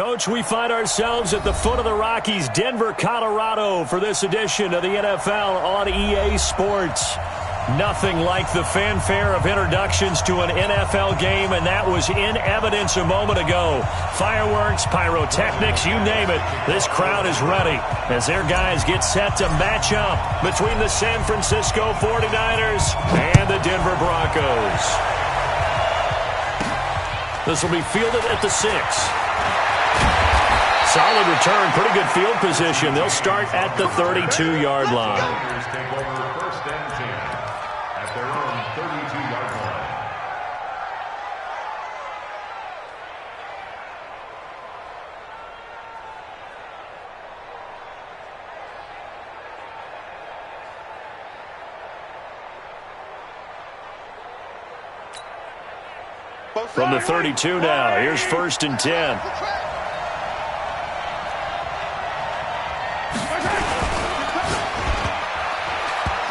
Coach, we find ourselves at the foot of the Rockies, Denver, Colorado, for this edition of the NFL on EA Sports. Nothing like the fanfare of introductions to an NFL game, and that was in evidence a moment ago. Fireworks, pyrotechnics, you name it. This crowd is ready as their guys get set to match up between the San Francisco 49ers and the Denver Broncos. This will be fielded at the 6. Solid return, pretty good field position. They'll start at the 32-yard line. From the 32 now, here's 1st and 10.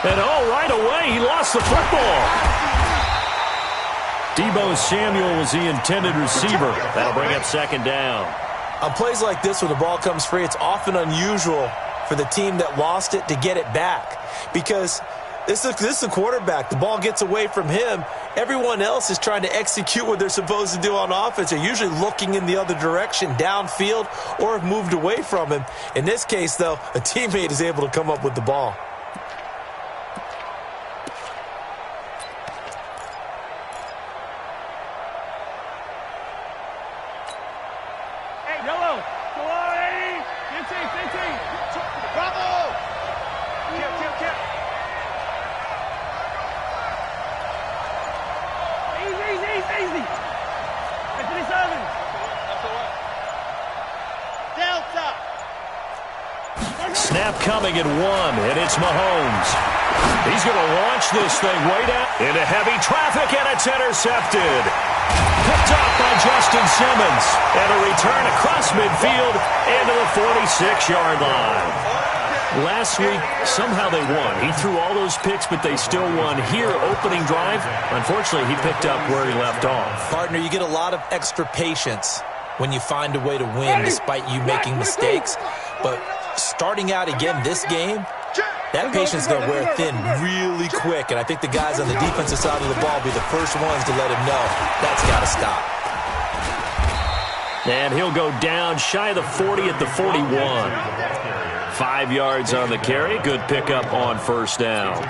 And right away, he lost the football. Deebo Samuel was the intended receiver. That'll bring up 2nd down. On plays like this, when the ball comes free, it's often unusual for the team that lost it to get it back. Because this is a quarterback. The ball gets away from him. Everyone else is trying to execute what they're supposed to do on offense. They're usually looking in the other direction, downfield, or have moved away from him. In this case, though, a teammate is able to come up with the ball. Snap coming at 1, and it's Mahomes. He's going to launch this thing right out into heavy traffic, and it's intercepted. Picked off by Justin Simmons, and a return across midfield into the 46-yard line. Last week, somehow they won. He threw all those picks, but they still won. Here, opening drive, unfortunately, he picked up where he left off. Partner, you get a lot of extra patience when you find a way to win despite you making mistakes. But starting out again this game, that patience is going to wear thin really quick. And I think the guys on the defensive side of the ball will be the first ones to let him know that's got to stop. And he'll go down shy of the 40 at the 41. 5 yards on the carry. Good pickup on 1st down.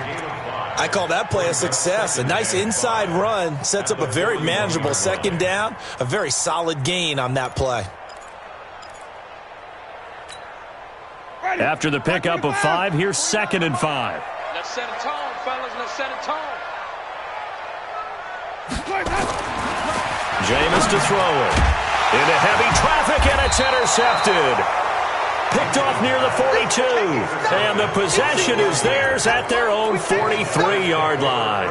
I call that play a success. A nice inside run sets up a very manageable 2nd down. A very solid gain on that play. After the pickup of 5, here's 2nd and 5. Let's set a tone, fellas. Let's set a tone. Jameis to throw it. Into heavy traffic, and it's intercepted. Picked off near the 42. And the possession is theirs at their own 43-yard line.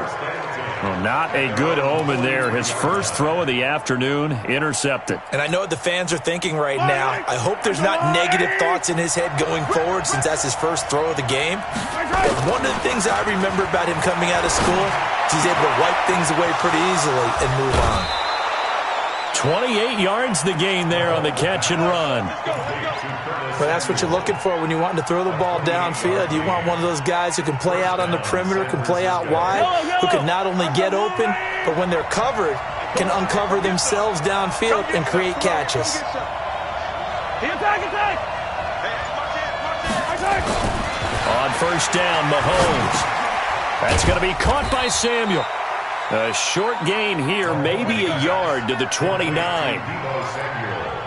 Well, not a good omen there. His first throw of the afternoon intercepted. And I know what the fans are thinking right now. I hope there's not negative thoughts in his head going forward since that's his first throw of the game. But one of the things I remember about him coming out of school is he's able to wipe things away pretty easily and move on. 28 yards the gain there on the catch and run. Well, that's what you're looking for when you want to throw the ball downfield. You want one of those guys who can play out on the perimeter, can play out wide, who can not only get open, but when they're covered, can uncover themselves downfield and create catches. On 1st down, Mahomes. That's going to be caught by Samuel. A short gain here, maybe a yard to the 29.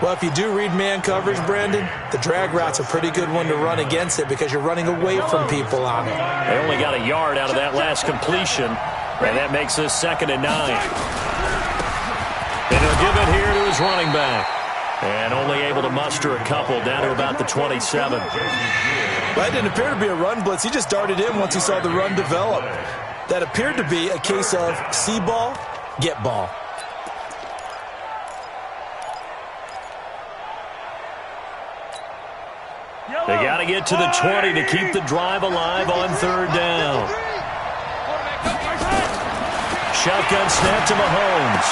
Well, if you do read man coverage, Brandon, the drag route's a pretty good one to run against it because you're running away from people on it. They only got a yard out of that last completion, and that makes this 2nd and 9. And he'll give it here to his running back. And only able to muster a couple down to about the 27. Well, that didn't appear to be a run blitz. He just darted in once he saw the run develop. That appeared to be a case of see ball, get ball. They got to get to the 20 to keep the drive alive on 3rd down. Shotgun snap to Mahomes.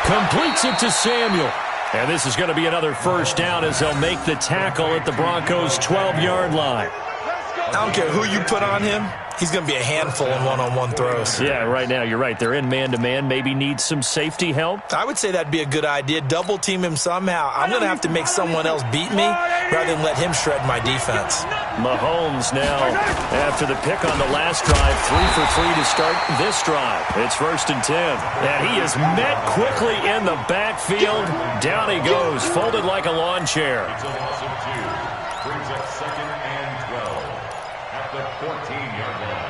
Completes it to Samuel. And this is going to be another first down as they'll make the tackle at the Broncos' 12-yard line. I don't care who you put on him. He's going to be a handful in one-on-one throws. Yeah, right now, you're right. They're in man-to-man. Maybe need some safety help. I would say that'd be a good idea. Double-team him somehow. I'm going to have to make someone else beat me rather than let him shred my defense. Mahomes now, after the pick on the last drive, 3 for 3 to start this drive. It's 1st and 10. And he is met quickly in the backfield. Down he goes, folded like a lawn chair. Brings up 2nd and 12 at the 14-yard line.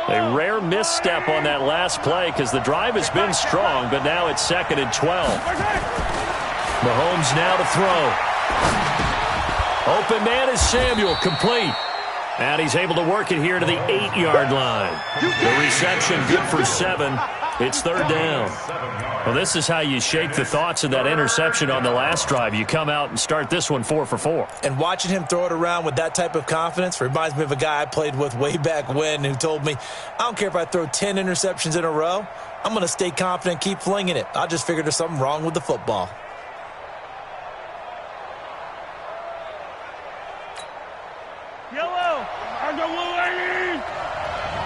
A rare misstep on that last play because the drive has been strong, but now it's 2nd and 12. Mahomes now to throw. Open man is Samuel, complete. And he's able to work it here to the 8-yard line. The reception good for 7. It's 3rd down. Well, this is how you shake the thoughts of that interception on the last drive. You come out and start this one 4 for 4. And watching him throw it around with that type of confidence reminds me of a guy I played with way back when who told me, I don't care if I throw 10 interceptions in a row. I'm going to stay confident, keep flinging it. I just figured there's something wrong with the football. Yellow, I go ladies.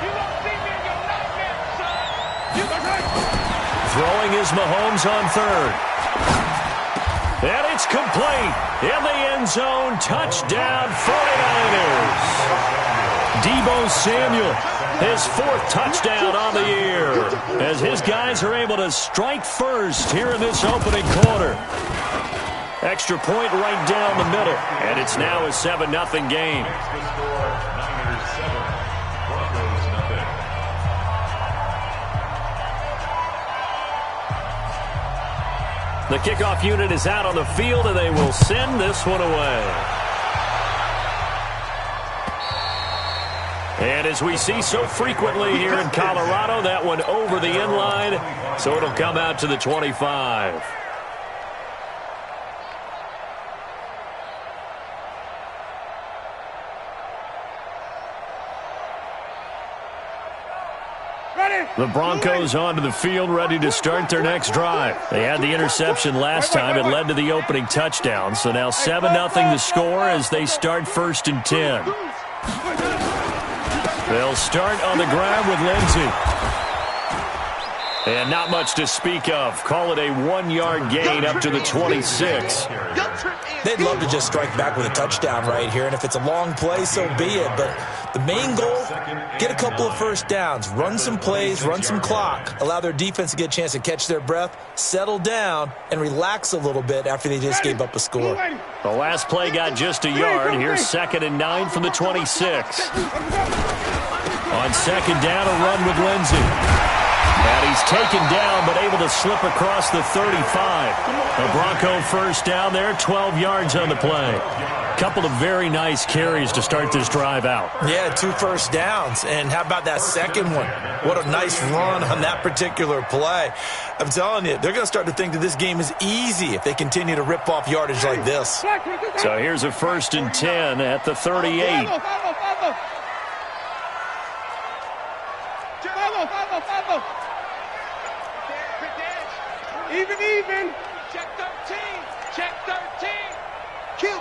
You don't see me in your nightmare, son. You Throwing is Mahomes on 3rd. And it's complete. In the end zone, touchdown 49ers. Deebo Samuel, his 4th touchdown on the year, as his guys are able to strike first here in this opening quarter. Extra point right down the middle, and it's now a 7-0 game. Makes the score Niners 7, Broncos nothing. The kickoff unit is out on the field, and they will send this one away. And as we see so frequently here in Colorado, that one over the end line, so it'll come out to the 25. The Broncos onto the field, ready to start their next drive. They had the interception last time. It led to the opening touchdown. So now 7-0 the score as they start 1st and 10. They'll start on the ground with Lindsey. And not much to speak of. Call it a 1-yard gain up to the 26. They'd love to just strike back with a touchdown right here, and if it's a long play, so be it. But the main goal, get a couple of first downs, run some plays, run some clock, allow their defense to get a chance to catch their breath, settle down, and relax a little bit after they just gave up a score. The last play got just a yard. Here's 2nd and 9 from the 26. On 2nd down, a run with Lindsey. And he's taken down, but able to slip across the 35. A Bronco first down there, 12 yards on the play. Couple of very nice carries to start this drive out. Yeah, 2 first downs. And how about that second one? What a nice run on that particular play. I'm telling you, they're going to start to think that this game is easy if they continue to rip off yardage like this. So here's a 1st and 10 at the 38. Even. Check 13. Check 13. Kill.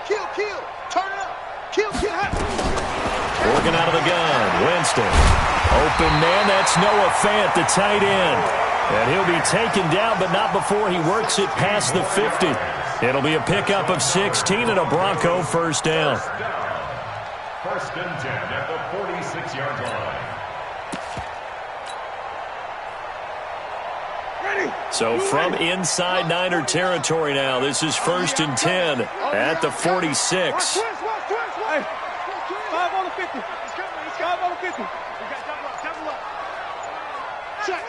Turn it up. Kill. Working out of the gun. Winston. Open man. That's Noah Fant, the tight end. And he'll be taken down, but not before he works it past the 50. It'll be a pickup of 16 and a Bronco first down. 1st and 10 at the 46-yard line. So from inside Niner territory now, this is 1st and 10 at the 46. 5 on the 50. 5 on the 50. Double up. Check.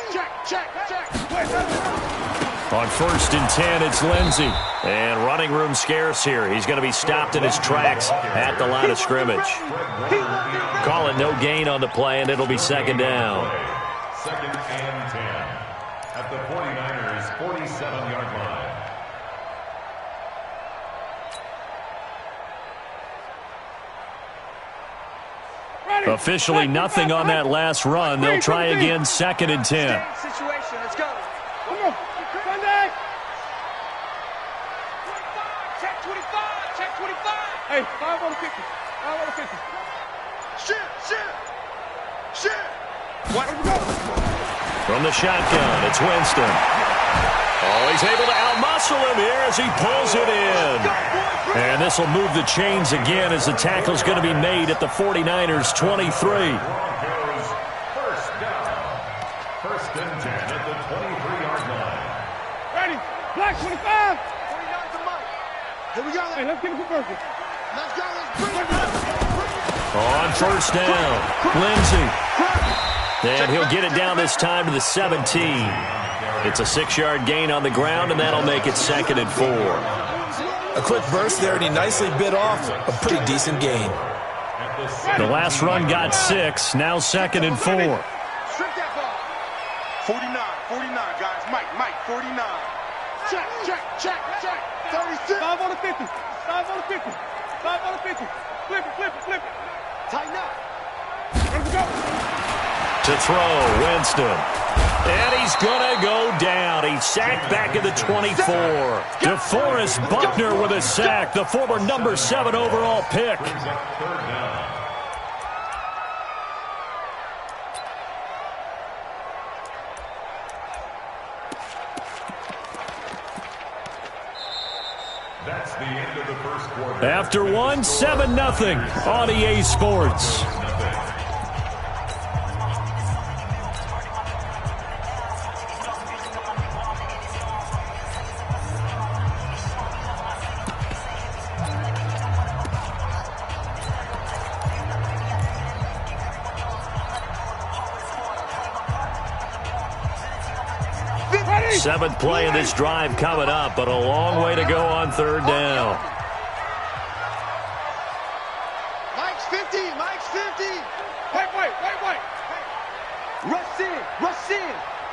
On 1st and 10, it's Lindsey. And running room scarce here. He's going to be stopped in his tracks at the line of scrimmage. Call it no gain on the play, and it'll be 2nd down. 2nd and 10 at the 49ers' 47-yard line. Officially nothing on that last run. They'll try again, 2nd and 10. Situation. Let's go. Come on. Sunday. Check 25. Check 25. Hey, 5 on the 50. 5 on the 50. Shit. What? From the shotgun, it's Winston. Oh, he's able to outmuscle him here as he pulls it in. And this will move the chains again as the tackle's going to be made at the 49ers' 23. Broncos first down. First and 10 at the 23-yard line. Ready? Black 25. 49 to Mike. Here we go. Hey, let's get a conversion. Let's go. Let's bring it. On first down, Lindsey. And he'll get it down this time to the 17. It's a 6-yard gain on the ground, and that'll make it 2nd and 4. A quick burst there, and he nicely bit off a pretty decent gain. The last run got 6, now 2nd and 4. Strip that ball. 49, guys. Mike, 49. Check. 36. 5 on the 50. 5 on the 50. 5 on the 50. Flip it. Tighten up. Ready to go. To throw, Winston. And he's going to go down. He's sacked back at the 24. DeForest Buckner with a sack, the former number 7 overall pick. That's the end of the first quarter. After 7-0 on EA Sports. Seventh play of this drive coming up, but a long way to go on 3rd down. Mike's 50. Wait.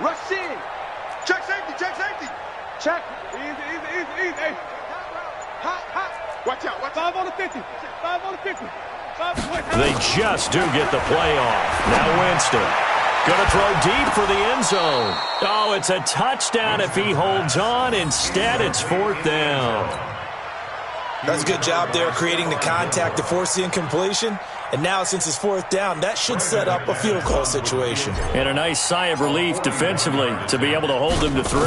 Rush in. Check safety. Check. Easy. Hey. Hot. Watch out. 5 on the 50. 5 on the 50. They just do get the play off. Now Winston. Going to throw deep for the end zone. Oh, it's a touchdown if he holds on. Instead, it's 4th down. That's a good job there creating the contact to force the incompletion. And now, since it's 4th down, that should set up a field goal situation. And a nice sigh of relief defensively to be able to hold them to 3.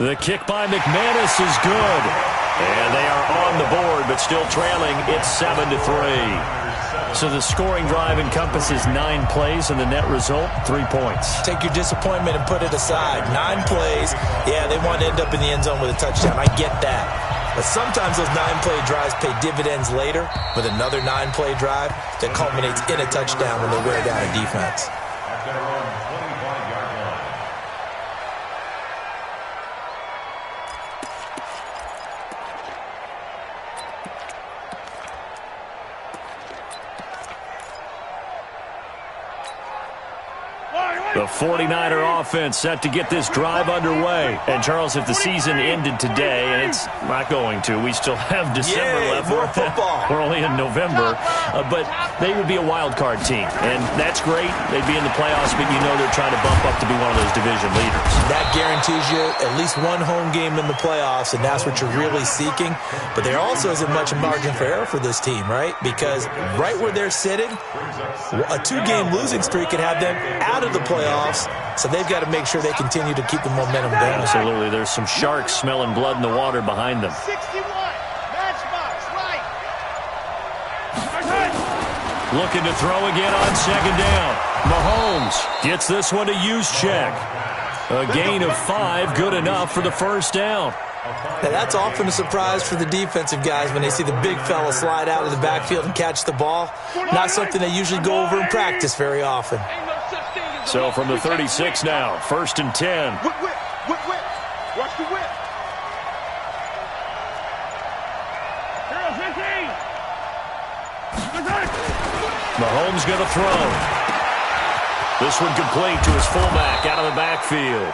The kick by McManus is good. And they are on the board, but still trailing. It's 7-3. So the scoring drive encompasses 9 plays, and the net result, 3 points. Take your disappointment and put it aside. 9 plays. Yeah, they want to end up in the end zone with a touchdown. I get that. But sometimes those 9-play drives pay dividends later with another 9-play drive that culminates in a touchdown when they wear down a defense. At their own 25-yard line. The 49er offense set to get this drive underway. And, Charles, if the season ended today, and it's not going to, we still have December left. More football. We're only in November. But they would be a wild card team. And that's great. They'd be in the playoffs, but you know they're trying to bump up to be one of those division leaders. That guarantees you at least one home game in the playoffs, and that's what you're really seeking. But there also isn't much margin for error for this team, right? Because right where they're sitting, a 2-game losing streak could have them out of the playoffs. So they've got to make sure they continue to keep the momentum going. Absolutely. There's some sharks smelling blood in the water behind them. 61. Matchbox, right. Looking to throw again on 2nd down. Mahomes gets this one to Juszczyk. A gain of 5, good enough for the 1st down. Now, that's often a surprise for the defensive guys when they see the big fella slide out of the backfield and catch the ball. Not something they usually go over in practice very often. So from the 36 now, 1st and 10. Whip. Watch the whip. Mahomes going to throw. This one complete to his fullback out of the backfield.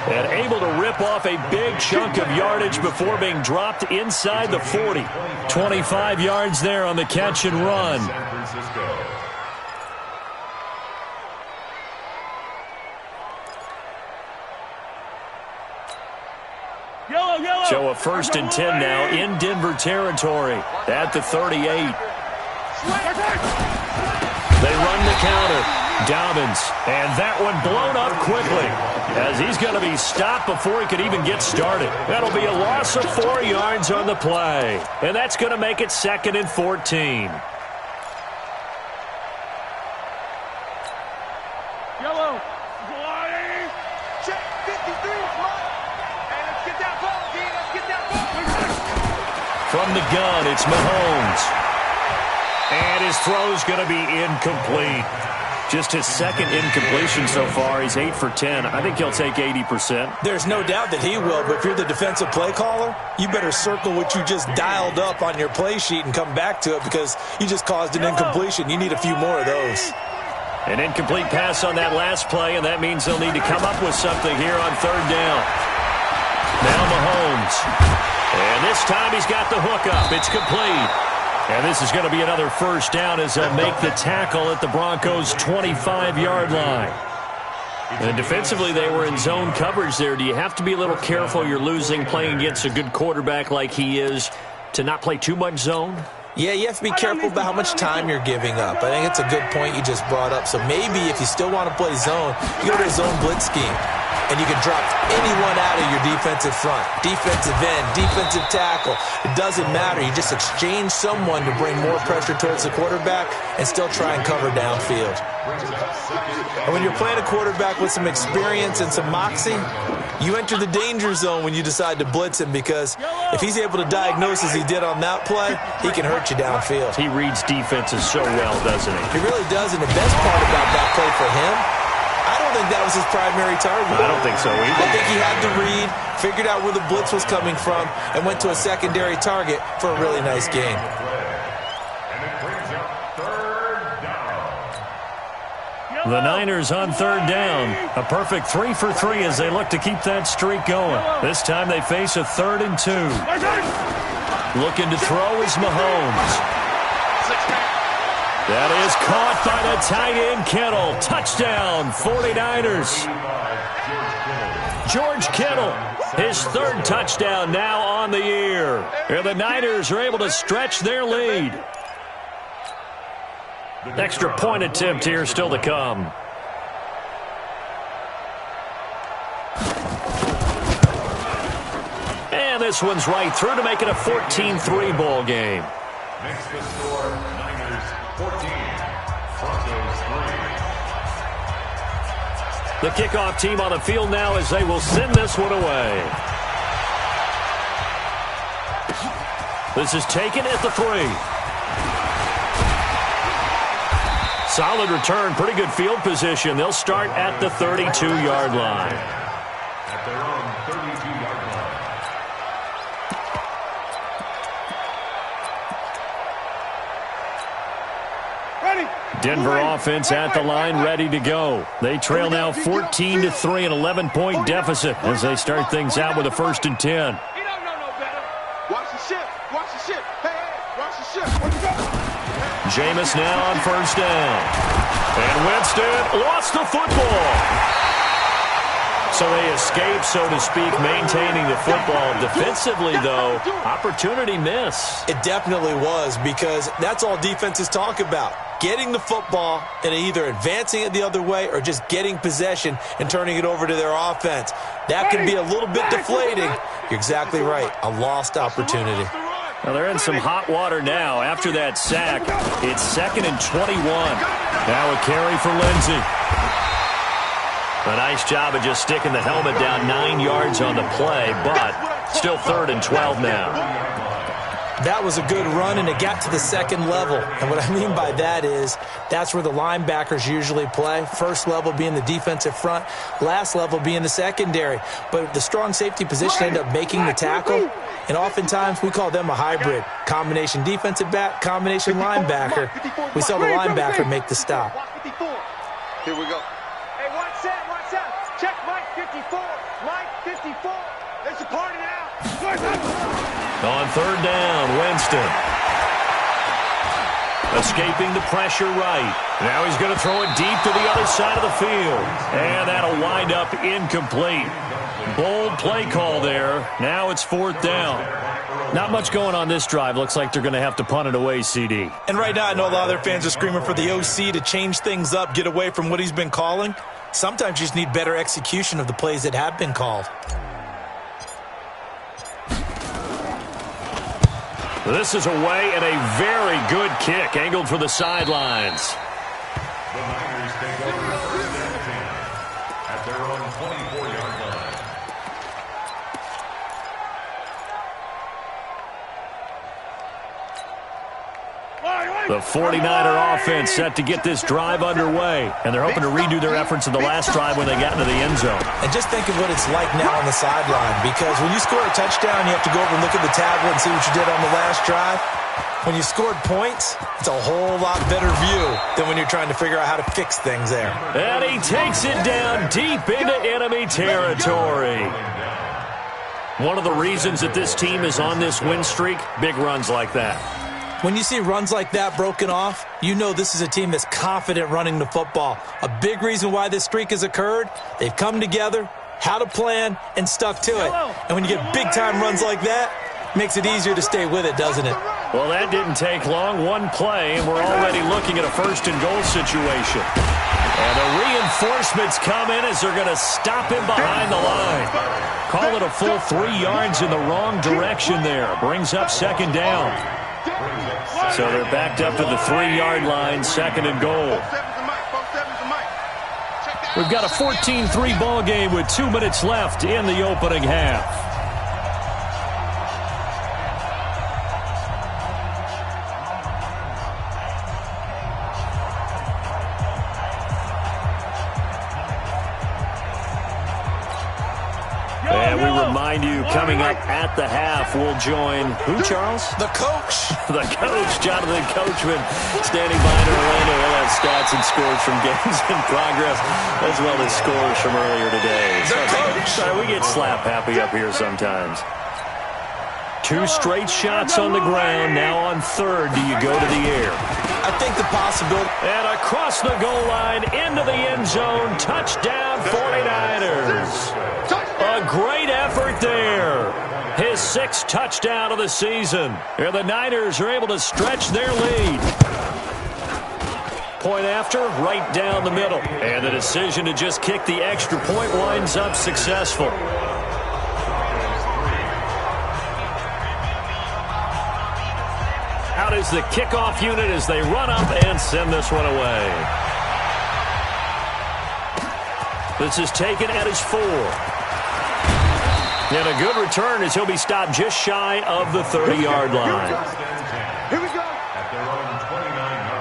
And able to rip off a big chunk of yardage before being dropped inside the 40. 25 yards there on the catch and run. San Francisco. Yellow. So a 1st and 10 now in Denver territory at the 38. They run the counter. Dobbins, and that one blown up quickly as he's going to be stopped before he could even get started. That'll be a loss of 4 yards on the play, and that's going to make it 2nd and 14. Yellow. Check 53. Hey, let's get that ball, D. Let's get that ball. From the gun, it's Mahomes. And his throw's going to be incomplete. Just his 2nd incompletion so far. He's 8 for 10. I think he'll take 80%. There's no doubt that he will, but if you're the defensive play caller, you better circle what you just dialed up on your play sheet and come back to it because you just caused an incompletion. You need a few more of those. An incomplete pass on that last play, and that means they'll need to come up with something here on 3rd down. Now Mahomes. And this time he's got the hook up. It's complete. And this is going to be another 1st down as they'll make the tackle at the Broncos' 25-yard line. And defensively, they were in zone coverage there. Do you have to be a little careful you're losing playing against a good quarterback like he is to not play too much zone? Yeah, you have to be careful about how much time you're giving up. I think it's a good point you just brought up. So maybe if you still want to play zone, you go to a zone blitz scheme. And you can drop anyone out of your defensive front. Defensive end, defensive tackle. It doesn't matter. You just exchange someone to bring more pressure towards the quarterback and still try and cover downfield. And when you're playing a quarterback with some experience and some moxie, you enter the danger zone when you decide to blitz him because if he's able to diagnose as he did on that play, he can hurt you downfield. He reads defenses so well, doesn't he? He really does, and the best part about that play for him, I don't think that was his primary target. I don't think so either. I think he had to read, figured out where the blitz was coming from, and went to a secondary target for a really nice gain. The Niners on 3rd down. A perfect 3 for 3 as they look to keep that streak going. This time they face a 3rd and 2. Looking to throw is Mahomes. That is caught by the tight end Kittle. Touchdown, 49ers. George Kittle, his 3rd touchdown now on the year. And the Niners are able to stretch their lead. Extra point attempt here still to come. And this one's right through to make it a 14-3 ball game. Makes the score Niners 14, Broncos 3. The kickoff team on the field now as they will send this one away. This is taken at the 3. Solid return, pretty good field position. They'll start at the 32-yard line. At their own 32-yard line. Ready. Denver offense at the line, ready to go. They trail now 14-3, an 11-point deficit as they start things out with a 1st and 10. You don't know no better. Watch the ship. Watch the ship. Hey, watch the ship. Where'd you go? Jameis now on 1st down. And Winston lost the football. So they escape, so to speak, maintaining the football. Defensively, though, opportunity miss. It definitely was because that's all defenses talk about. Getting the football and either advancing it the other way or just getting possession and turning it over to their offense. That can be a little bit deflating. You're exactly right. A lost opportunity. Well, they're in some hot water now. After that sack, it's 2nd and 21. Now a carry for Lindsey. A nice job of just sticking the helmet down 9 yards on the play, but still 3rd and 12 now. That was a good run, and it got to the 2nd level. And what I mean by that is that's where the linebackers usually play. First level being the defensive front, last level being the secondary. But the strong safety position ended up making the tackle, and oftentimes we call them a hybrid. Combination defensive back, combination linebacker. We saw the linebacker make the stop. Here we go. Hey, watch that, watch that. Check Mike 54. Mike 54. It's a party now. On 3rd down, Winston. Escaping the pressure right. Now he's going to throw it deep to the other side of the field. And that'll wind up incomplete. Bold play call there. Now it's 4th down. Not much going on this drive. Looks like they're going to have to punt it away, CD. And right now I know a lot of their fans are screaming for the OC to change things up, get away from what he's been calling. Sometimes you just need better execution of the plays that have been called. This is away and a very good kick angled for the sidelines. The Niners take over 1st and 10 at their own 24-yard line. The 49er offense set to get this drive underway. And they're hoping to redo their efforts in the last drive when they got into the end zone. And just think of what it's like now on the sideline, because when you score a touchdown, you have to go over and look at the tablet and see what you did on the last drive. When you scored points, it's a whole lot better view than when you're trying to figure out how to fix things there. And he takes it down deep into enemy territory. One of the reasons that this team is on this win streak, big runs like that. When you see runs like that broken off, you know this is a team that's confident running the football. A big reason why this streak has occurred, they've come together, had a plan, and stuck to it. And when you get big-time runs like that, it makes it easier to stay with it, doesn't it? Well, that didn't take long. One play, and we're already looking at a 1st-and-goal situation. And the reinforcements come in as they're going to stop him behind the line. Call it a full 3 yards in the wrong direction there. Brings up 2nd down. So they're backed up to the 3-yard line, 2nd and goal. We've got a 14-3 ball game with 2 minutes left in the opening half. And we remind you, coming up at the half, we'll join who, Charles? The coach. The coach, Jonathan Coachman, standing by in Orlando. He'll have stats and scores from games in progress, as well as scores from earlier today. The coach. Sorry, we get slap happy up here sometimes. 2 straight shots on the ground. Now on 3rd, do you go to the air? I think the possibility. And across the goal line, into the end zone. Touchdown, 49ers. A great effort there. His 6th touchdown of the season. And the Niners are able to stretch their lead. Point after, right down the middle. And the decision to just kick the extra point winds up successful. Out is the kickoff unit as they run up and send this one away. This is taken at his 4. And a good return as he'll be stopped just shy of the 30-yard line. Here we go. At their own 29-yard line.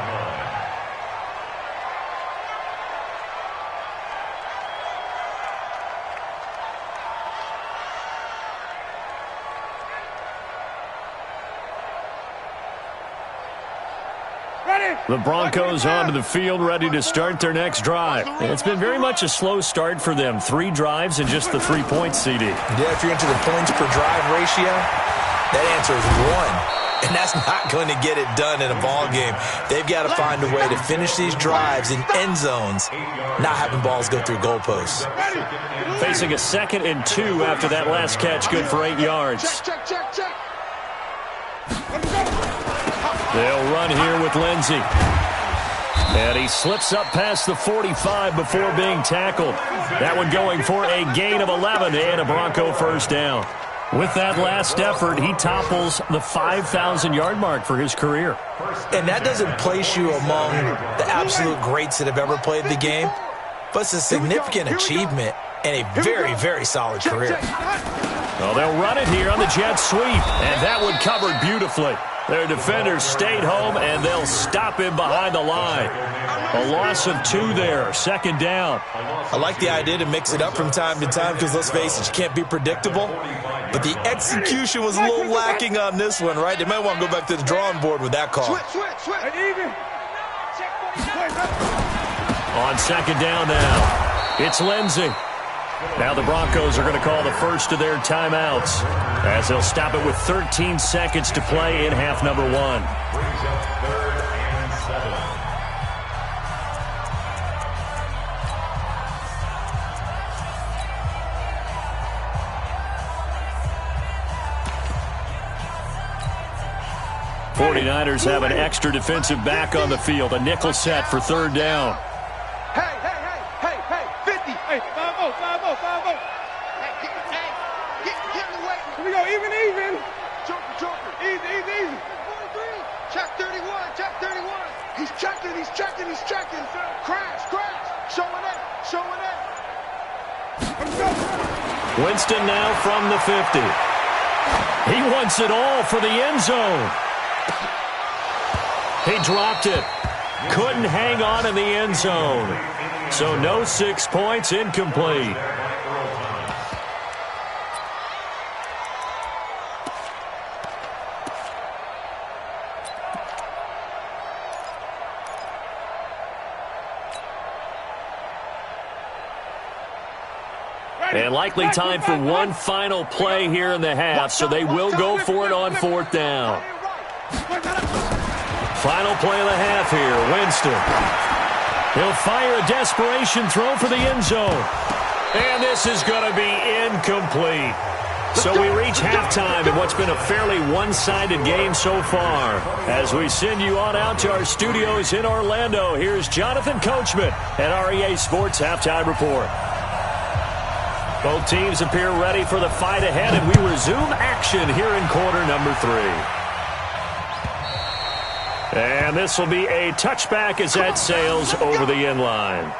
The Broncos onto the field, ready to start their next drive. It's been very much a slow start for them. 3 drives and just the 3 points, CD. Yeah, if you're into the points per drive ratio, that answer is 1. And that's not going to get it done in a ball game. They've got to find a way to finish these drives in end zones, not having balls go through goalposts. Facing a 2nd and 2 after that last catch, good for 8 yards. Check. They'll run here with Lindsey. And he slips up past the 45 before being tackled. That one going for a gain of 11 and a Bronco 1st down. With that last effort, he topples the 5,000-yard mark for his career. And that doesn't place you among the absolute greats that have ever played the game, but it's a significant achievement and a very, very solid career. Well, they'll run it here on the jet sweep, and that one covered beautifully. Their defenders stayed home, and they'll stop him behind the line. A loss of 2 there, 2nd down. I like the idea to mix it up from time to time because, let's face it, you can't be predictable. But the execution was a little lacking on this one, right? They might want to go back to the drawing board with that call. Switch. On 2nd down now, it's Lindsey. Now the Broncos are going to call the first of their timeouts as they'll stop it with 13 seconds to play in half number 1. Brings up 3rd and 49ers have an extra defensive back on the field. A nickel set for third down. Hey, 50. Hey, 5-0. Hey, get in the way. Here we go, even. Joker. Easy. 43. Check 31. He's checking. Crash. Showing it. Winston now from the 50. He wants it all for the end zone. He dropped it. Couldn't hang on in the end zone. So no 6 points, incomplete. And likely time for one final play here in the half, so they will go for it on fourth down. Final play of the half here, Winston. He'll fire a desperation throw for the end zone. And this is going to be incomplete. So we reach halftime in what's been a fairly one-sided game so far. As we send you on out to our studios in Orlando, here's Jonathan Coachman at REA Sports Halftime Report. Both teams appear ready for the fight ahead, and we resume action here in quarter number 3. And this will be a touchback as that sails over the end line.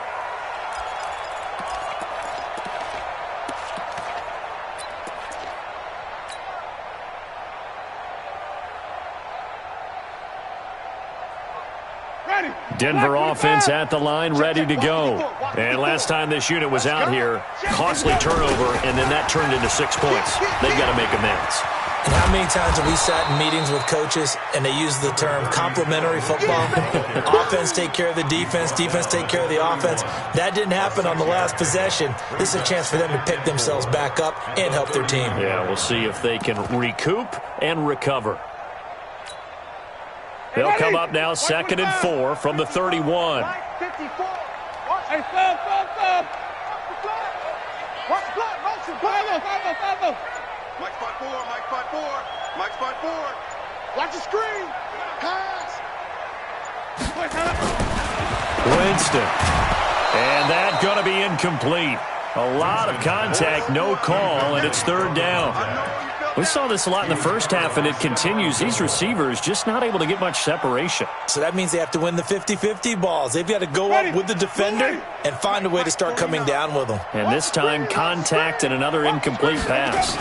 Denver offense at the line, ready to go. And last time this unit was out here, costly turnover, and then that turned into 6 points. They've got to make amends. And how many times have we sat in meetings with coaches and they use the term complementary football? Offense take care of the defense, defense take care of the offense. That didn't happen on the last possession. This is a chance for them to pick themselves back up and help their team. Yeah, we'll see if they can recoup and recover. They'll come up now 2nd and 4 from the 31. Hey, stop. Watch the block, motion. 5-0. Mike spot 4. Watch the screen. Pass. Winston. And that's going to be incomplete. A lot of contact, no call, and it's third down. We saw this a lot in the first half, and it continues. These receivers just not able to get much separation. So that means they have to win the 50-50 balls. They've got to go up with the defender and find a way to start coming down with them. And this time, contact and another incomplete pass.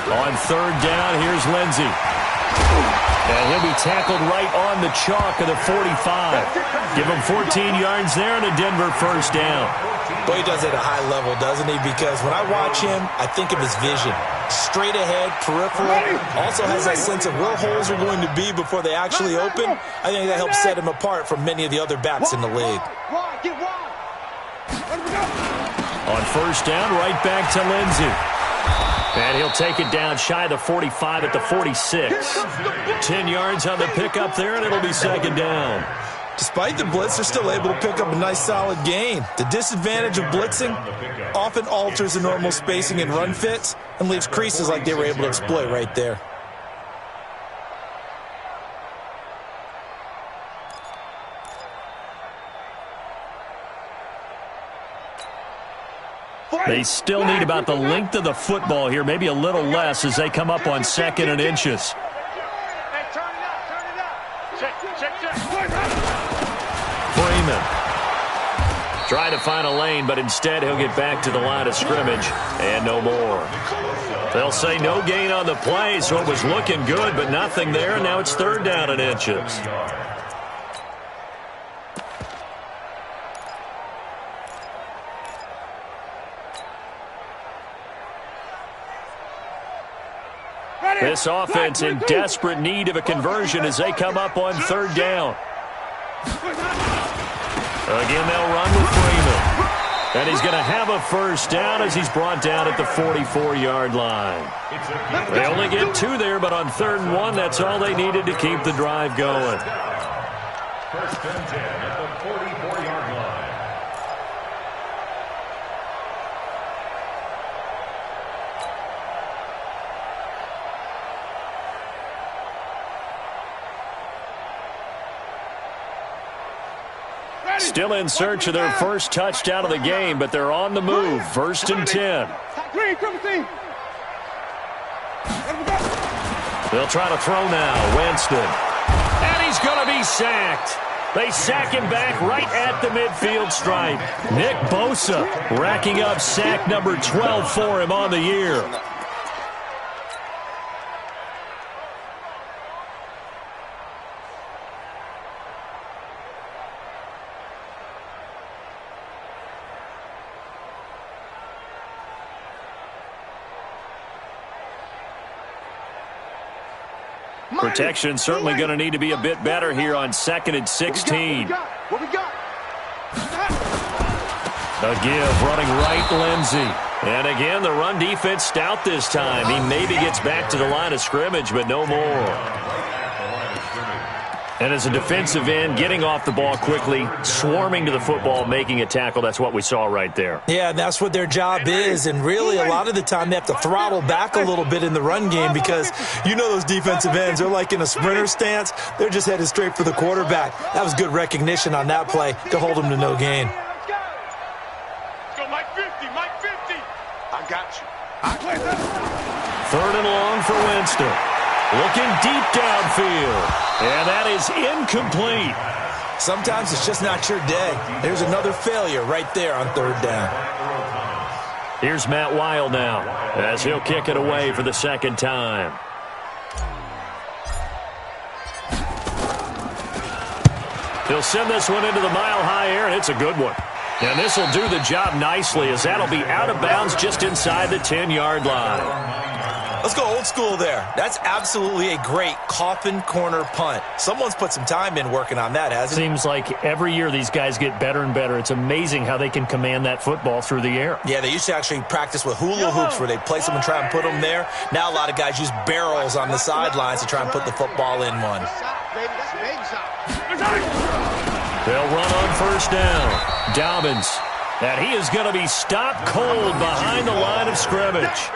On third down, here's Lindsey. And he'll be tackled right on the chalk of the 45. Give him 14 yards there and a Denver first down. Boy, he does it at a high level, doesn't he? Because when I watch him, I think of his vision. Straight ahead, peripheral. Also has that sense of where holes are going to be before they actually open. I think that helps set him apart from many of the other backs in the league. On first down, right back to Lindsey. And he'll take it down shy of the 45 at the 46. 10 yards on the pickup there, and it'll be second down. Despite the blitz, they're still able to pick up a nice solid gain. The disadvantage of blitzing often alters the normal spacing and run fits and leaves creases like they were able to exploit right there. They still need about the length of the football here, maybe a little less as they come up on 2nd and inches. Freeman. Try to find a lane, but instead he'll get back to the line of scrimmage and no more. They'll say no gain on the play, so it was looking good, but nothing there, and now it's third down and inches. This offense in desperate need of a conversion as they come up on third down. Again, they'll run with Freeman. And he's going to have a first down as he's brought down at the 44-yard line. They only get 2 there, but on 3rd and 1, that's all they needed to keep the drive going. First and 10 at the 44-yard line. still in search of their first touchdown of the game, but they're on the move. 1st and 10. They'll try to throw now. Winston. And he's going to be sacked. They sack him back right at the midfield stripe. Nick Bosa racking up sack number 12 for him on the year. Protection certainly going to need to be a bit better here on 2nd and 16. What we got? A give running right, Lindsey. And again, the run defense stout this time. He maybe gets back to the line of scrimmage, but no more. And as a defensive end, getting off the ball quickly, swarming to the football, making a tackle, that's what we saw right there. Yeah, that's what their job is, and really a lot of the time they have to throttle back a little bit in the run game because you know those defensive ends, they're like in a sprinter stance. They're just headed straight for the quarterback. That was good recognition on that play to hold them to no gain. Go, Mike 50, Mike 50. I got you. 3rd and long for Winston. Looking deep downfield. And that is incomplete. Sometimes it's just not your day. There's another failure right there on 3rd down. Here's Matt Wild now as he'll kick it away for the 2nd time. He'll send this one into the mile-high air, and it's a good one. And this will do the job nicely as that'll be out of bounds just inside the 10-yard line. Let's go old school there. That's absolutely a great coffin corner punt. Someone's put some time in working on that, hasn't it? Seems like every year these guys get better and better. It's amazing how they can command that football through the air. Yeah, they used to actually practice with hula hoops where they place them and try and put them there. Now a lot of guys use barrels on the sidelines to try and put the football in one. They'll run on 1st down. Dobbins. And he is going to be stopped cold behind the line of scrimmage.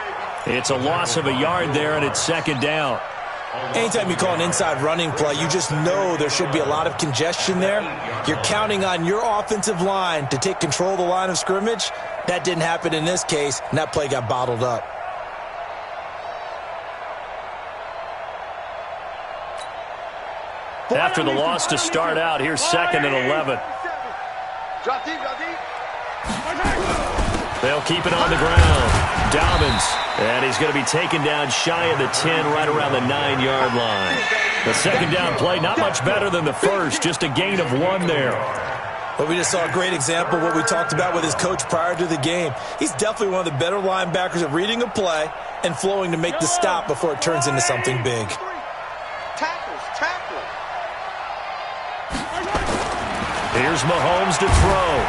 It's a loss of a yard there, and it's 2nd down. Anytime you call an inside running play, you just know there should be a lot of congestion there. You're counting on your offensive line to take control of the line of scrimmage. That didn't happen in this case, and that play got bottled up. After the loss to start out, here's 2nd and 11. Drop deep, drop deep. They'll keep it on the ground. Dobbins, and he's going to be taken down shy of the 10, right around the 9-yard line. The 2nd down play, not much better than the first, just a gain of 1 there. But we just saw a great example of what we talked about with his coach prior to the game. He's definitely one of the better linebackers at reading a play and flowing to make the stop before it turns into something big. Tackles. Here's Mahomes to throw.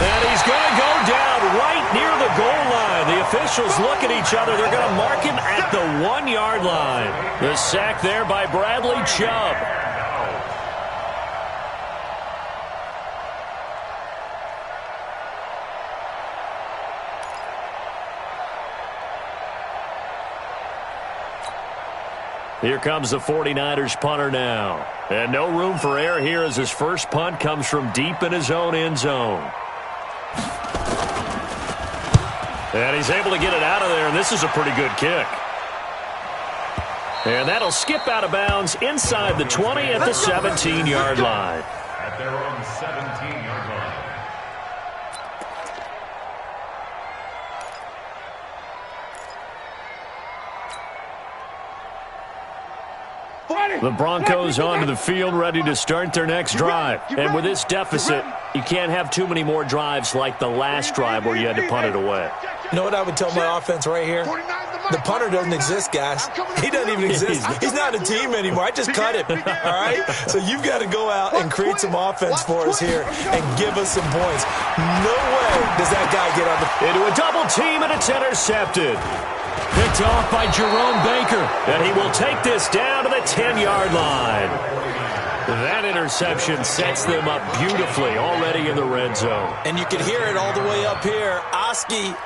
And he's going to go down right near the goal line. The officials look at each other. They're going to mark him at the 1-yard line. The sack there by Bradley Chubb. Here comes the 49ers punter now. And no room for error here as his first punt comes from deep in his own end zone. And he's able to get it out of there, and this is a pretty good kick. And that'll skip out of bounds inside the 20 at the 17-yard line. At their own 17-yard line. The Broncos onto the field, ready to start their next drive. And with this deficit, you can't have too many more drives like the last drive where you had to punt it away. You know what I would tell my offense right here? The punter doesn't exist, guys. He doesn't even exist. He's not a team anymore. I just cut him, all right? So you've got to go out and create some offense for us here and give us some points. No way does that guy get on the... Into a double team, and it's intercepted. Picked off by Jerome Baker, and he will take this down to the 10-yard line. That interception sets them up beautifully already in the red zone. And you can hear it all the way up here. Oski,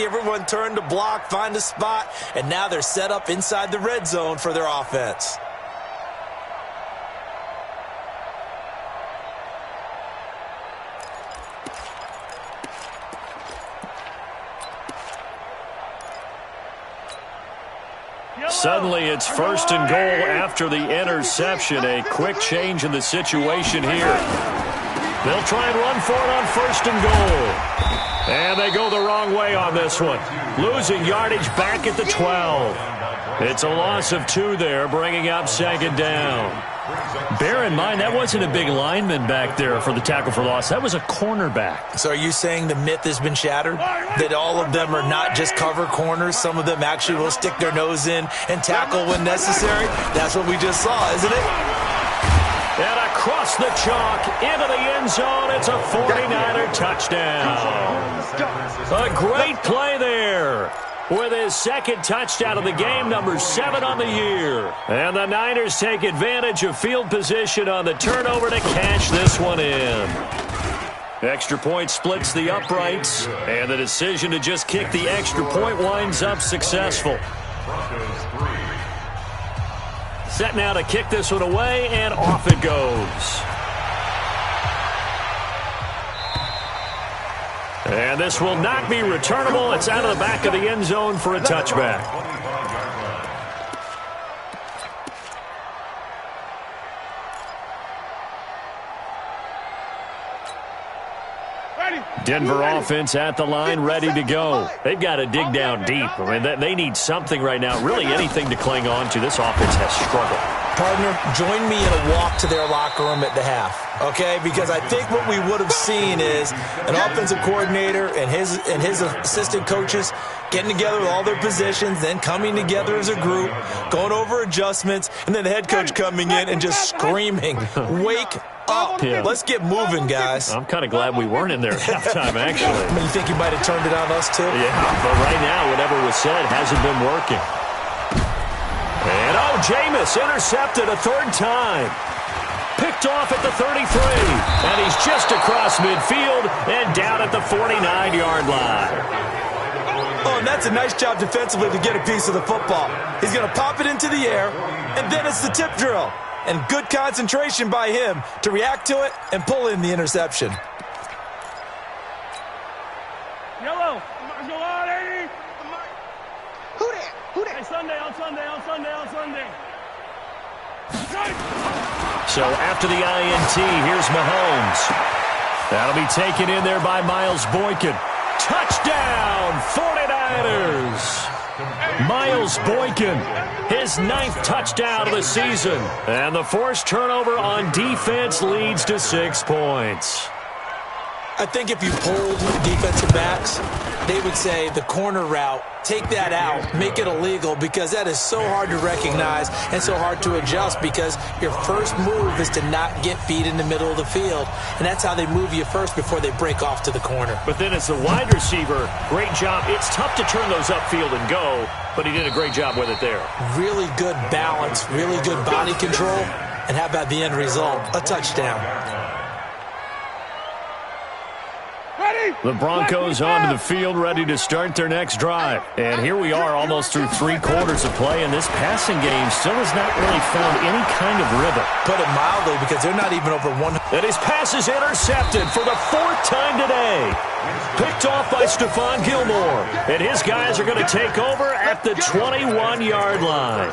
everyone turned to block, find a spot, and now they're set up inside the red zone for their offense. suddenly it's 1st and goal after the interception. A quick change in the situation here. They'll try and run for it on 1st and goal. And they go the wrong way on this one. Losing yardage back at the 12. It's a loss of 2 there, bringing up 2nd down. Bear in mind, that wasn't a big lineman back there for the tackle for loss. That was a cornerback. So are you saying the myth has been shattered? That all of them are not just cover corners? Some of them actually will stick their nose in and tackle when necessary? That's what we just saw, isn't it? And across the chalk, into the end zone, it's a 49er touchdown. A great play there. With his 2nd touchdown of the game, number 7 on the year. And the Niners take advantage of field position on the turnover to cash this one in. Extra point splits the uprights, and the decision to just kick the extra point winds up successful. Set now to kick this one away, and off it goes. And this will not be returnable. It's out of the back of the end zone for a touchback. Denver offense at the line, ready to go. They've got to dig down deep. I mean, they need something right now, really anything to cling on to. This offense has struggled. Partner, join me in a walk to their locker room at the half, okay? Because I think what we would have seen is an offensive coordinator and his assistant coaches getting together with all their positions, then coming together as a group, going over adjustments, and then the head coach coming in and just screaming, "Wake up. Yeah. Let's get moving, guys." I'm kind of glad we weren't in there at halftime, actually. I mean, you think you might have turned it on us, too? Yeah, but right now, whatever was said hasn't been working. And, Jameis intercepted a 3rd time. Picked off at the 33. And he's just across midfield and down at the 49-yard line. Oh, and that's a nice job defensively to get a piece of the football. He's going to pop it into the air, and then it's the tip drill. And good concentration by him to react to it and pull in the interception. Yellow. Go on, 80. Who that? Who that? Hey, Sunday. So after the INT, here's Mahomes. That'll be taken in there by Miles Boykin. Touchdown, 49ers. Miles Boykin, his 9th touchdown of the season. And the forced turnover on defense leads to 6 points. I think if you polled defensive backs, they would say the corner route, take that out, make it illegal, because that is so hard to recognize and so hard to adjust, because your first move is to not get beat in the middle of the field. And that's how they move you first before they break off to the corner. But then as the wide receiver, great job. It's tough to turn those upfield and go, but he did a great job with it there. Really good balance, really good body control. And how about the end result? A touchdown. The Broncos onto the field, ready to start their next drive. And here we are almost through 3 quarters of play, and this passing game still has not really found any kind of rhythm. Put it mildly, because they're not even over 100. And his pass is intercepted for the 4th time today. Picked off by Stephon Gilmore. And his guys are going to take over at the 21-yard line.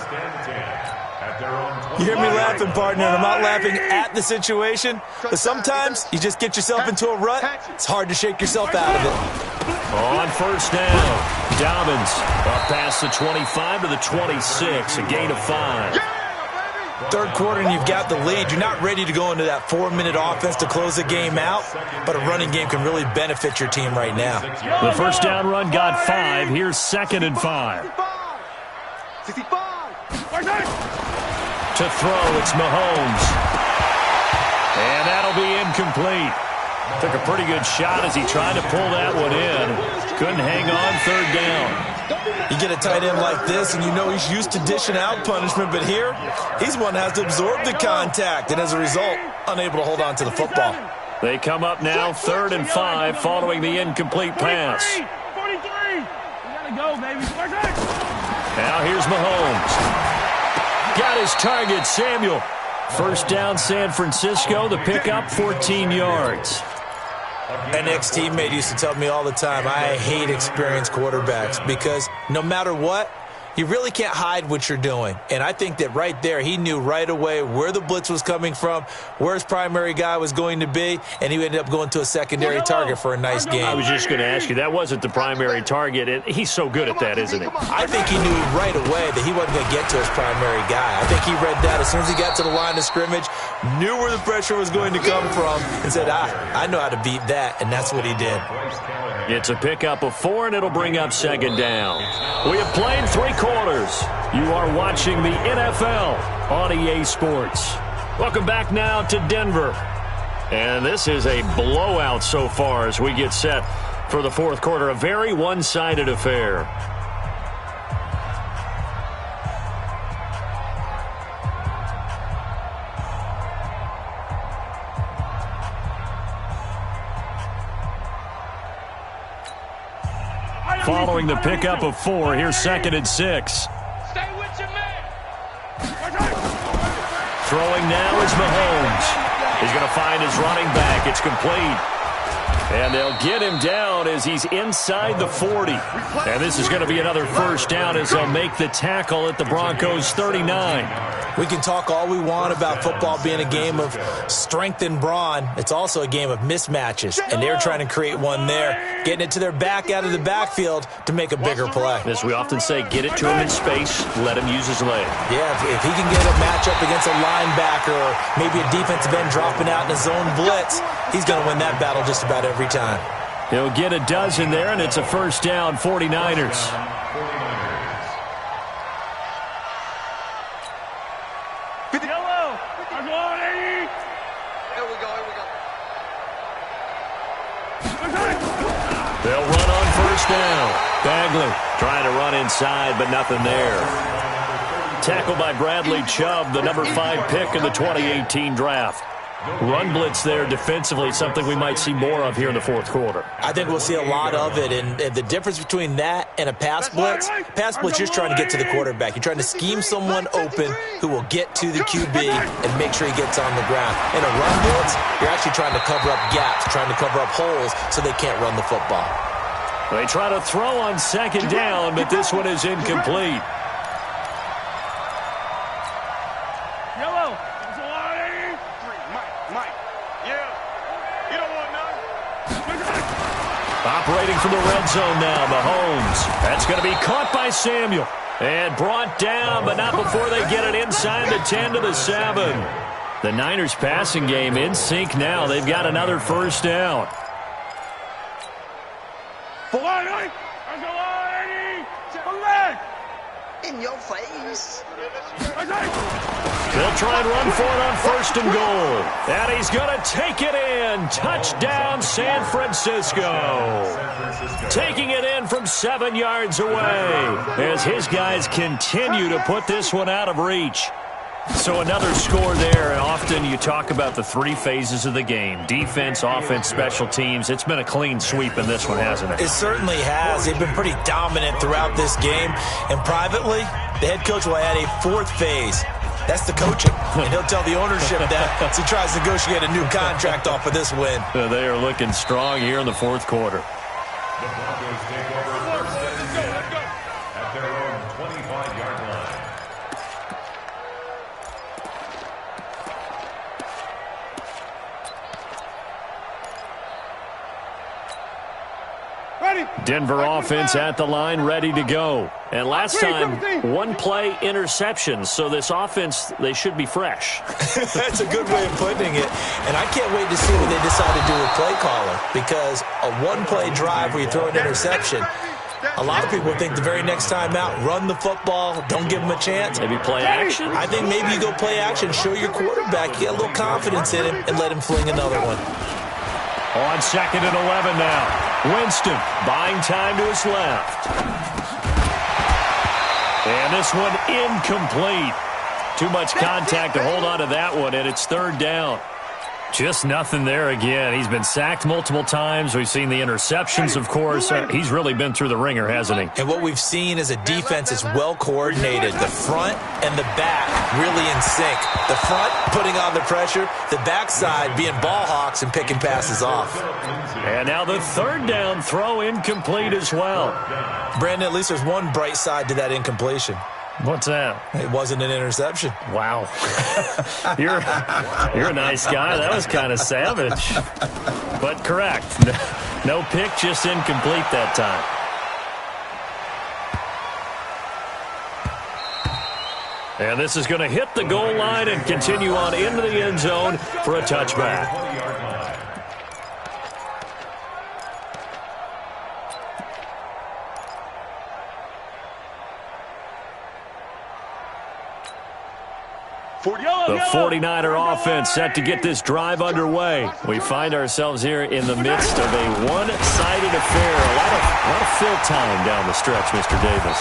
You hear me laughing, partner, and I'm not laughing at the situation, but sometimes you just get yourself into a rut. It's hard to shake yourself out of it. On 1st down, Dobbins up past the 25 to the 26, a gain of 5. 3rd quarter and you've got the lead. You're not ready to go into that 4-minute offense to close the game out, but a running game can really benefit your team right now. The 1st down run got 5. Here's 2nd and 5. 65. To throw, it's Mahomes. And that'll be incomplete. Took a pretty good shot as he tried to pull that one in. Couldn't hang on 3rd down. You get a tight end like this, and you know he's used to dishing out punishment, but here, he's one that has to absorb the contact, and as a result, unable to hold on to the football. They come up now 3rd and 5 following the incomplete pass. 43. We gotta go, baby. Now here's Mahomes. Got his target, Samuel. 1st down, San Francisco. The pickup, 14 yards. An ex-teammate used to tell me all the time, I hate experienced quarterbacks, because no matter what, you really can't hide what you're doing. And I think that right there, he knew right away where the blitz was coming from, where his primary guy was going to be, and he ended up going to a secondary target for a nice game. I was just going to ask you, that wasn't the primary target, and he's so good at that, isn't he? I think he knew right away that he wasn't going to get to his primary guy. I think he read that as soon as he got to the line of scrimmage, knew where the pressure was going to come from, and said, I know how to beat that, and that's what he did. It's a pickup of 4, and it'll bring up second down. We have played 3 quarters. You are watching the NFL on EA Sports. Welcome back now to Denver. And this is a blowout so far as we get set for the fourth quarter. A very one-sided affair. Following the pickup of 4, here's 2nd and 6. Stay with your man. Throwing now is Mahomes. He's going to find his running back. It's complete. And they'll get him down as he's inside the 40. And this is going to be another first down as they'll make the tackle at the Broncos' 39. We can talk all we want about football being a game of strength and brawn. It's also a game of mismatches, and they're trying to create one there, getting it to their back out of the backfield to make a bigger play. As we often say, get it to him in space, let him use his leg. Yeah, if he can get a matchup against a linebacker or maybe a defensive end dropping out in a zone blitz, he's going to win that battle just about every time. He'll get a dozen there, and it's a first down, 49ers. They'll run on first down. Bagley trying to run inside, but nothing there. Tackled by Bradley Chubb, the number 5 pick in the 2018 draft. Run blitz there defensively, something we might see more of here in the fourth quarter. I think we'll see a lot of it, and the difference between that and a pass blitz, you're just trying to get to the quarterback. You're trying to scheme someone open who will get to the QB and make sure he gets on the ground. In a run blitz, you're actually trying to cover up gaps, trying to cover up holes so they can't run the football. They try to throw on second down, but this one is incomplete. Operating from the red zone now, Mahomes. That's going to be caught by Samuel. And brought down, but not before they get it inside the 10 to the 7. The Niners passing game in sync now. They've got another first down. In your face. They'll try and run for it on first and goal. And he's going to take it in. Touchdown, San Francisco. Taking it in from 7 yards away as his guys continue to put this one out of reach. So another score there. Often you talk about the 3 phases of the game. Defense, offense, special teams. It's been a clean sweep in this one, hasn't it? It certainly has. They've been pretty dominant throughout this game. And privately, the head coach will add a 4th phase. That's the coaching. And he'll tell the ownership that as he tries to negotiate a new contract off of this win. They are looking strong here in the fourth quarter. The Broncos take over first and 10 at their own 25-yard line. Denver offense at the line, ready to go. And last time, 1-play interception. So this offense, they should be fresh. That's a good way of putting it. And I can't wait to see what they decide to do with play caller. Because a 1-play drive where you throw an interception, a lot of people think the very next time out, run the football, don't give them a chance. Maybe play action? I think maybe you go play action, show your quarterback, get a little confidence in him, and let him fling another one. On 2nd and 11 now. Winston buying time to his left. And this one incomplete. Too much contact to hold on to that one, and it's 3rd down. Just nothing there again. He's been sacked multiple times. We've seen the interceptions, of course. He's really been through the ringer, hasn't he? And what we've seen is a defense is well coordinated. The front and the back really in sync. The front putting on the pressure, the backside being ball hawks and picking passes off. And now the third down throw incomplete as well. Brandon, at least there's one bright side to that incompletion. What's that? It wasn't an interception. Wow. You're a nice guy. That was kind of savage. But correct. No pick, just incomplete that time. And this is going to hit the goal line and continue on into the end zone for a touchback. The 49er offense set to get this drive underway. We find ourselves here in the midst of a one-sided affair. A lot of fill time down the stretch, Mr. Davis.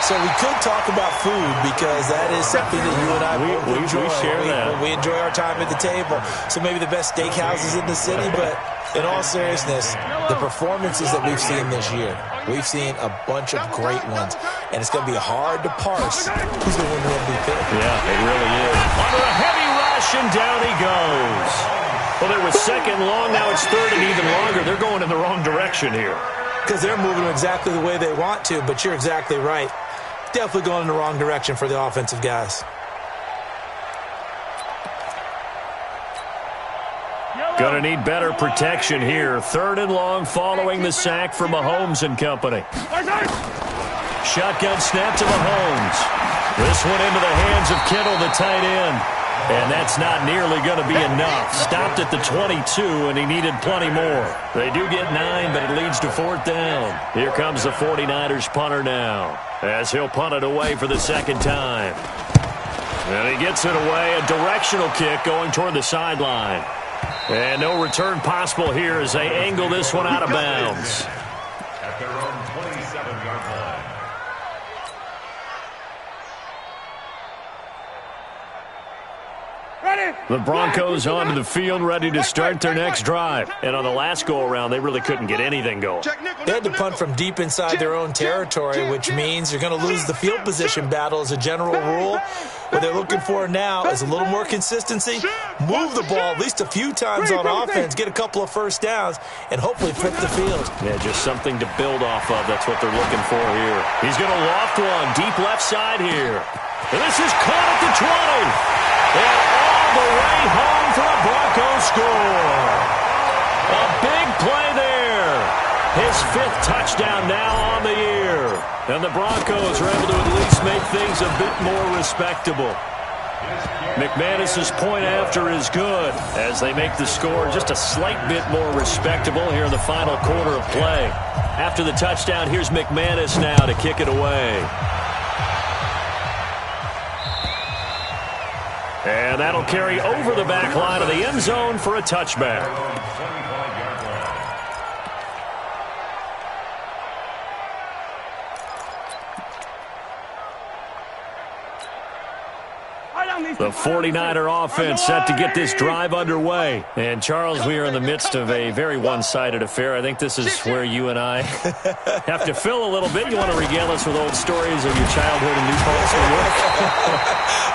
So we could talk about food because that is something that you and I enjoy. We share that. We enjoy our time at the table. So maybe the best steakhouses in the city, but in all seriousness, the performances that we've seen this year, we've seen a bunch of great ones, and it's going to be hard to parse who's going to win the MVP. Yeah, it really is. Under a heavy rush, and down he goes. Well, there was second long, now it's third and even longer. They're going in the wrong direction here. Because they're moving exactly the way they want to, but you're exactly right. Definitely going in the wrong direction for the offensive guys. Going to need better protection here. Third and long following the sack from Mahomes and company. Shotgun snap to Mahomes. This one into the hands of Kittle, the tight end. And that's not nearly going to be enough. Stopped at the 22, and he needed plenty more. They do get 9, but it leads to fourth down. Here comes the 49ers punter now, as he'll punt it away for the second time. And he gets it away, a directional kick going toward the sideline. And no return possible here as they angle this one out of bounds. At their own 27-yard line. The Broncos onto the field, ready to start their next drive. And on the last go-around, they really couldn't get anything going. They had to punt from deep inside their own territory, which means you're going to lose the field position battle as a general rule. What they're looking for now is a little more consistency, move the ball at least a few times on offense, get a couple of first downs, and hopefully flip the field. Yeah, just something to build off of. That's what they're looking for here. He's going to loft one deep left side here. And this is caught at the 20. And all the way home for a Broncos score. A big play there. His 5th touchdown now on the year. And the Broncos are able to at least make things a bit more respectable. McManus's point after is good as they make the score just a slight bit more respectable here in the final quarter of play. After the touchdown, here's McManus now to kick it away. And that'll carry over the back line of the end zone for a touchback. The 49er offense set to get this drive underway. And, Charles, we are in the midst of a very one-sided affair. I think this is where you and I have to fill a little bit. You want to regale us with old stories of your childhood in New Paltz, New York?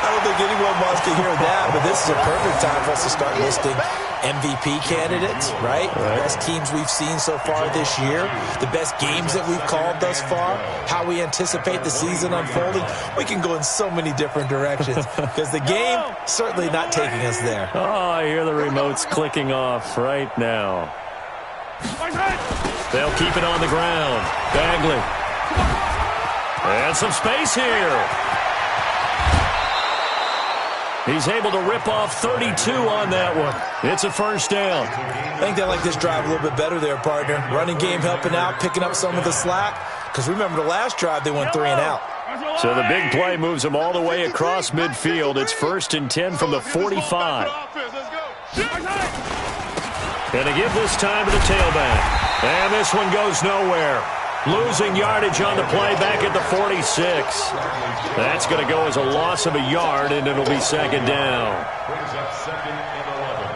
I don't think anyone wants to hear that, but this is a perfect time for us to start listing MVP candidates, right? The best teams we've seen so far this year, the best games that we've called thus far, how we anticipate the season unfolding. We can go in so many different directions because the game certainly not taking us there. Oh, I hear the remotes clicking off right now. They'll keep it on the ground. Bagley. And some space here. He's able to rip off 32 on that one. It's a first down. I think they like this drive a little bit better there, partner. Running game helping out, picking up some of the slack. Because remember the last drive, they went 3 and out. So the big play moves them all the way across midfield. It's 1st and 10 from the 45. And to give this time to the tailback. And this one goes nowhere. Losing yardage on the play back at the 46. That's going to go as a loss of a yard, and it'll be second down. Brings up 2nd and 11.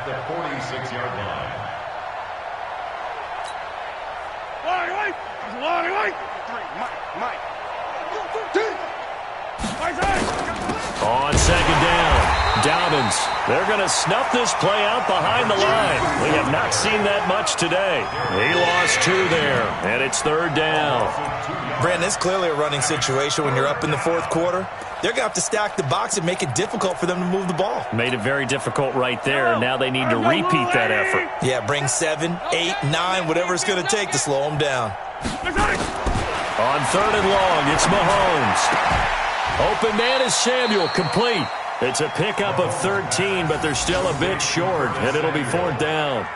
the 46-yard line. On second down, Dobbins. They're going to snuff this play out behind the line. We have not seen that much today. He lost 2 there, and it's third down. Brandon, it's clearly a running situation when you're up in the fourth quarter. They're going to have to stack the box and make it difficult for them to move the ball. Made it very difficult right there. Now they need to repeat that effort. Yeah, bring 7, 8, 9, whatever it's going to take to slow them down. On third and long, it's Mahomes. Open man is Samuel, complete. It's a pickup of 13, but they're still a bit short, and it'll be fourth down.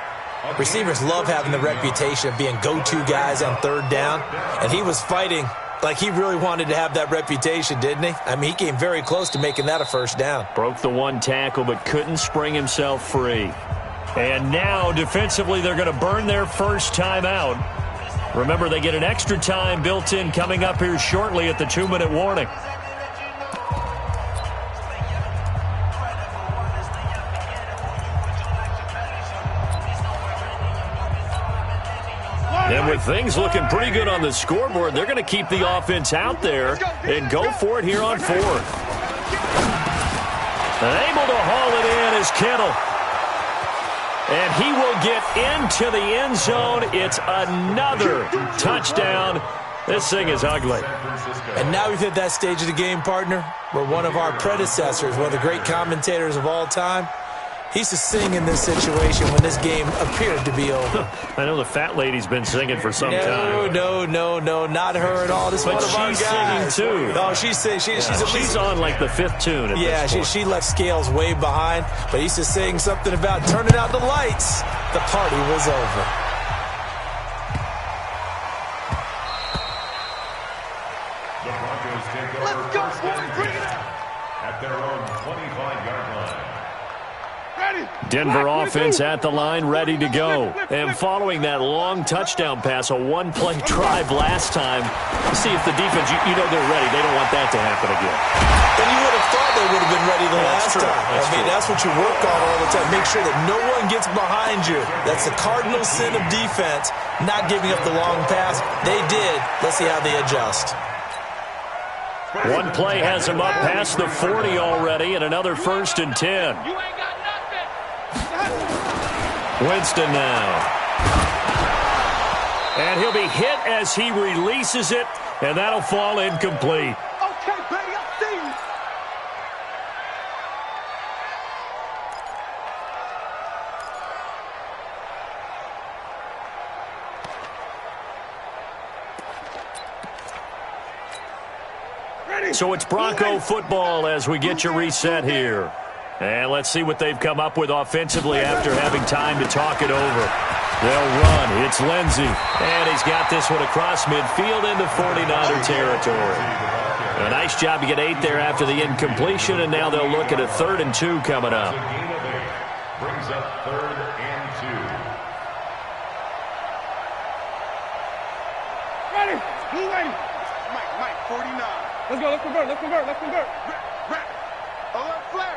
Receivers love having the reputation of being go-to guys on third down, and he was fighting like he really wanted to have that reputation, didn't he? I mean, he came very close to making that a first down. Broke the 1 tackle, but couldn't spring himself free. And now, defensively, they're going to burn their first time out. Remember, they get an extra time built in coming up here shortly at the 2-minute warning. And with things looking pretty good on the scoreboard, they're going to keep the offense out there and go for it here on fourth. And able to haul it in is Kittle. And he will get into the end zone. It's another touchdown. This thing is ugly. And now we've hit that stage of the game, partner, where one of our predecessors, one of the great commentators of all time, he used to sing in this situation when this game appeared to be over. I know the fat lady's been singing for some time. No, not her at all. This is one of our guys. But she's singing, too. No, she's singing. She's on, like, the 5th tune at this point. She left Scales way behind, but he used to sing something about turning out the lights. The party was over. The Broncos take over first and 10 at their own 25-yard line. Denver offense at the line, ready to go. And following that long touchdown pass, a 1-play drive last time, see if the defense, you know they're ready. They don't want that to happen again. And you would have thought they would have been ready the last time. That's what you work on all the time. Make sure that no one gets behind you. That's the cardinal sin of defense, not giving up the long pass. They did. Let's see how they adjust. 1 play has him up past the 40 already, and another 1st and 10. Winston now. And he'll be hit as he releases it, and that'll fall incomplete. Okay, buddy, I see you. So it's Bronco football as we get you reset here. And let's see what they've come up with offensively after having time to talk it over. They'll run. It's Lindsey. And he's got this one across midfield into 49er territory. A nice job to get 8 there after the incompletion, and now they'll look at a 3rd and 2 coming up. Brings up 3rd and 2. Ready? Blue ready. Mike, 49. Let's convert. Alert flare.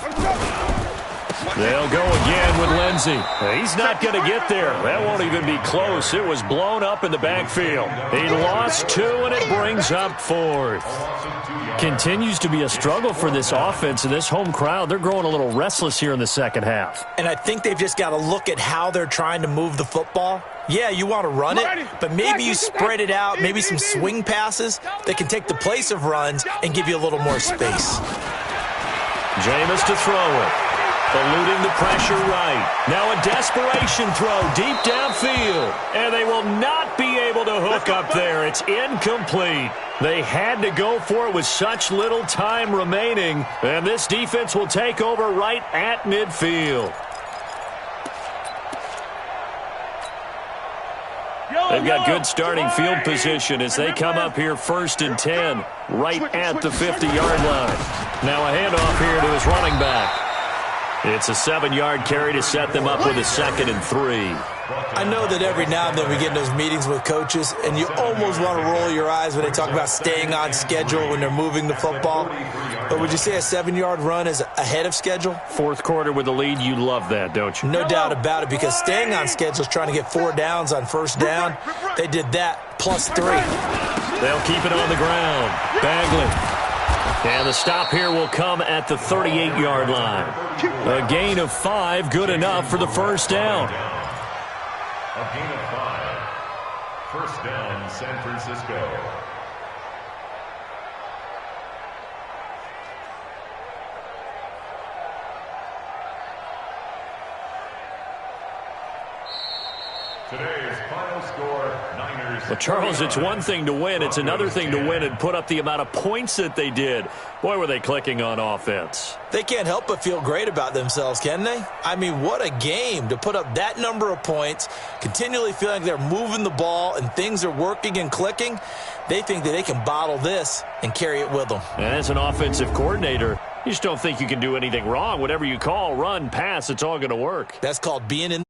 Let's go. They'll go again with Lindsey. He's not going to get there. That won't even be close. It was blown up in the backfield. He lost 2, and it brings up 4th. Continues to be a struggle for this offense and this home crowd. They're growing a little restless here in the second half. And I think they've just got to look at how they're trying to move the football. Yeah, you want to run it, but maybe you spread it out, maybe some swing passes that can take the place of runs and give you a little more space. Jameis to throw it. Eluding the pressure right. Now a desperation throw deep downfield. And they will not be able to hook up there. It's incomplete. They had to go for it with such little time remaining. And this defense will take over right at midfield. They've got good starting field position as they come up here 1st and 10, right at the 50-yard line. Now a handoff here to his running back. It's a 7-yard carry to set them up with a 2nd and 3. I know that every now and then we get in those meetings with coaches, and you almost want to roll your eyes when they talk about staying on schedule when they're moving the football. But would you say a 7-yard run is ahead of schedule? Fourth quarter with the lead, you love that, don't you? No doubt about it, because staying on schedule is trying to get 4 downs on first down. They did that +3. They'll keep it on the ground. Bagley. And the stop here will come at the 38-yard line. A gain of 5, good enough for the first down. A gain of 5. First down, San Francisco. Today's final score, Niners. Well, Charles, it's one thing to win. It's another thing to win and put up the amount of points that they did. Boy, were they clicking on offense. They can't help but feel great about themselves, can they? I mean, what a game to put up that number of points, continually feeling they're moving the ball and things are working and clicking. They think that they can bottle this and carry it with them. And as an offensive coordinator, you just don't think you can do anything wrong. Whatever you call, run, pass, it's all going to work. That's called being in